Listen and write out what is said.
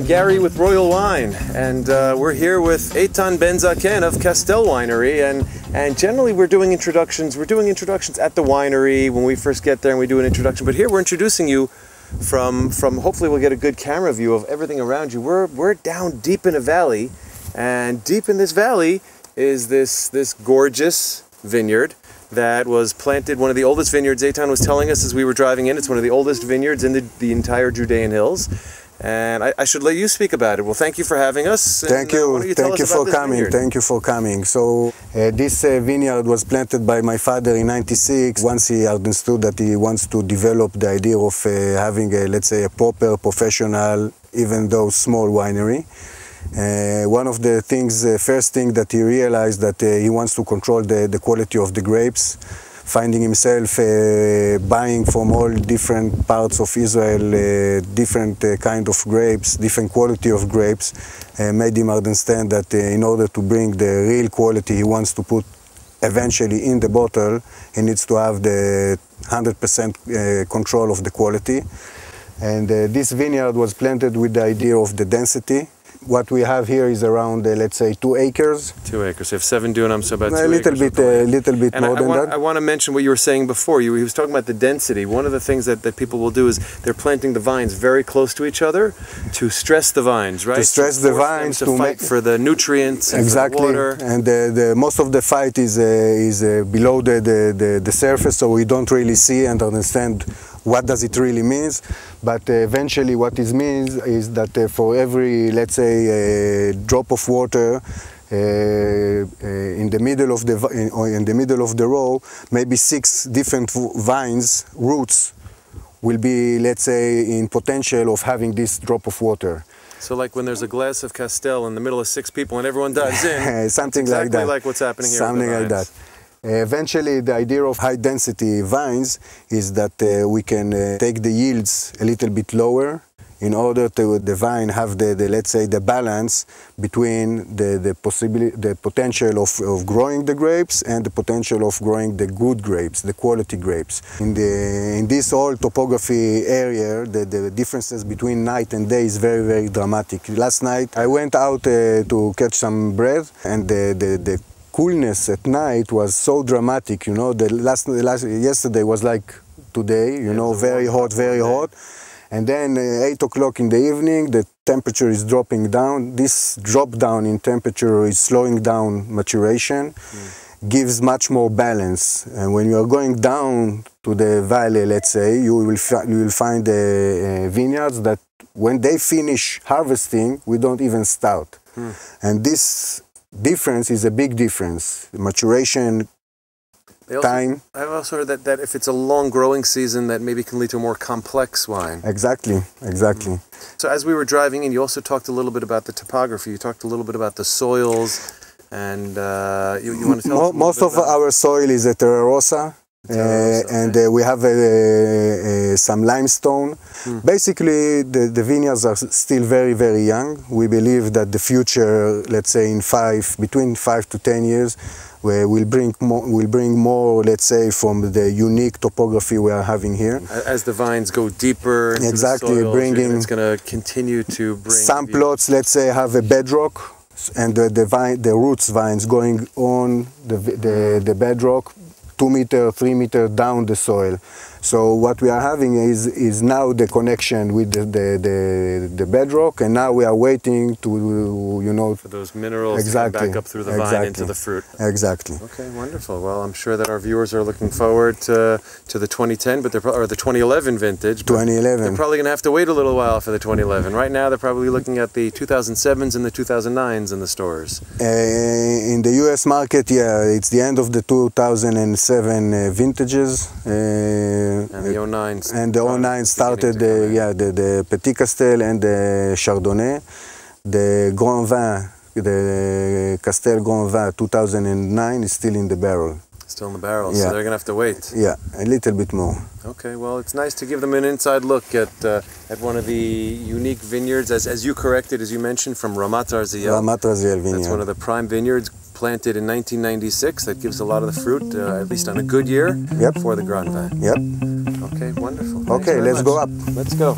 I'm Gary with Royal Wine, and we're here with Eitan Ben-Zaken of Castel Winery, and generally we're doing introductions. We're doing introductions at the winery when we first get there, and we do an introduction. But here we're introducing you from hopefully we'll get a good camera view of everything around you. We're down deep in a valley, and deep in this valley is this gorgeous vineyard that was planted, one of the oldest vineyards. Eitan was telling us as we were driving in, it's one of the oldest vineyards in the entire Judean hills. And I should let you speak about it. Well, thank you for having us. Thank you. Thank you for coming. Thank you for coming. So this vineyard was planted by my father in '96. Once he understood that he wants to develop the idea of having let's say a proper professional, even though small winery. One of the things, first thing that he realized that he wants to control the quality of the grapes, finding himself buying from all different parts of Israel, different kind of grapes, different quality of grapes, made him understand that in order to bring the real quality he wants to put eventually in the bottle, he needs to have the 100% control of the quality. And this vineyard was planted with the idea of the density. What we have here is around, let's say, 2 acres. 2 acres. You have 7 dunams, so about 2 acres. A little bit more than that. I want to mention what you were saying before. He was talking about the density. One of the things that people will do is they're planting the vines very close to each other to stress the vines, right? To stress the vines, to fight for the nutrients and exactly. For the water. And most of the fight is below the surface, so we don't really see and understand what does it really means, but eventually what it means is that for every, let's say, drop of water in the middle of the row, maybe 6 different vines, roots, will be, let's say, in potential of having this drop of water. So like when there's a glass of Castel in the middle of 6 people and everyone dives in, something exactly like that. Like what's happening here. Something like that. Eventually, the idea of high-density vines is that we can take the yields a little bit lower in order to the vine have let's say the balance between the potential of growing the grapes and the potential of growing the good grapes, the quality grapes. In this whole topography area, the differences between night and day is very, very dramatic. Last night I went out to catch some bread, and the coolness at night was so dramatic, you know. Yesterday was like today, you know, very hot, very hot. And then 8 o'clock in the evening, the temperature is dropping down. This drop down in temperature is slowing down maturation, gives much more balance. And when you are going down to the valley, let's say, you will find vineyards that when they finish harvesting, we don't even start. And this difference is a big difference. Maturation time. I've also heard that if it's a long growing season, that maybe can lead to a more complex wine. Exactly, exactly. So as we were driving in, you also talked a little bit about the topography. You talked a little bit about the soils, and you want to tell us most of our soil is a terra rossa. And we have some limestone. Basically, the vineyards are still very, very young. We believe that the future, let's say between 5 to 10 years, will bring more, let's say, from the unique topography we are having here. As the vines go deeper into exactly, the soils, bringing it's going to continue to bring. Some plots, let's say, have a bedrock, and the roots vines going on the bedrock, 2 meter, 3 meter down the soil. So what we are having is now the connection with the bedrock, and now we are waiting to, you know, for those minerals to come back up through the vine into the fruit. Exactly. Okay, wonderful. Well, I'm sure that our viewers are looking forward to the 2010, or the 2011 vintage. 2011. They're probably going to have to wait a little while for the 2011. Right now, they're probably looking at the 2007s and the 2009s in the stores. In the U.S. market, yeah, it's the end of the 2007 vintages. And the 09s. And the 09 started, the Petit Castel and the Chardonnay. The Grand Vin, the Castel Grand Vin 2009 is still in the barrel. Still in the barrel, yeah. So they're going to have to wait. Yeah, a little bit more. Okay, well, it's nice to give them an inside look at one of the unique vineyards, as you corrected, as you mentioned, from Ramat Arziel. Ramat Arziel vineyard. That's one of the prime vineyards, planted in 1996. That gives a lot of the fruit, at least on a good year, for the Grand Vin. Yep. Okay, wonderful. Okay, let's go up. Let's go.